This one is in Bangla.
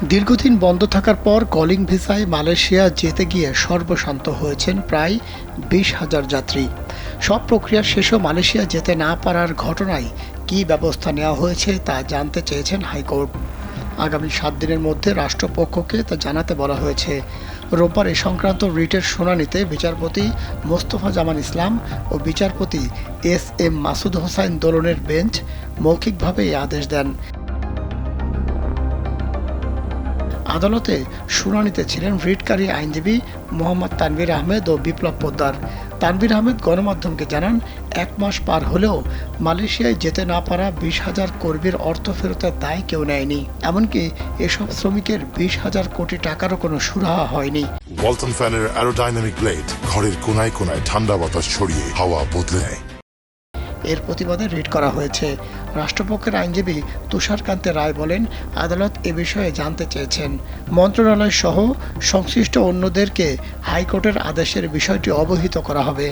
দীর্ঘদিন বন্ধ থাকার পর কলিং ভিসায় মালয়েশিয়া যেতে গিয়ে সর্বশান্ত হয়েছেন প্রায় ২০,০০০ যাত্রী। সব প্রক্রিয়া শেষেও মালয়েশিয়া যেতে না পারার ঘটনায় কী ব্যবস্থা নেওয়া হয়েছে তা জানতে চেয়েছেন হাইকোর্ট। আগামী ৭ দিনের মধ্যে রাষ্ট্রপক্ষকে তা জানাতে বলা হয়েছে। রোববার এ সংক্রান্ত রিটের শুনানিতে বিচারপতি মোস্তফা জামান ইসলাম ও বিচারপতি এস.এম. মাসুদ হোসাইন দোলনের বেঞ্চ মৌখিকভাবে এই আদেশ দেন। আদালতে শুনানিতে ছিলেন রিটকারী আইনজীবী মোহাম্মদ তানভীর আহমেদ ও বিপ্লব পোদ্দার। তানভীর আহমেদ গণমাধ্যমকে জানান, ১ মাস পার হলেও মালয়েশিয়ায় যেতে না পারা ২০,০০০ কর্মীর অর্থ ফেরতের দায় কেউ নেয়নি। এমনকি এসব শ্রমিকের ২০,০০০ কোটি টাকারও কোনো সুরাহা হয়নি। ওয়ালটন ফ্যানের অ্যারোডাইনামিক ব্লেড ঘরের কোনায় কোনায় ঠান্ডা বাতাস ছড়িয়ে হাওয়া বদলে নেয়। এর প্রতিবাদে রিট করা হয়েছে। রাষ্ট্রপক্ষের আইনজীবী তুষারকান্তে রায় বলেন, আদালত এ বিষয়ে জানতে চেয়েছেন। মন্ত্রণালয় সহ সংশ্লিষ্ট অন্যদেরকে হাইকোর্টের আদেশের বিষয়টি অবহিত করা হবে।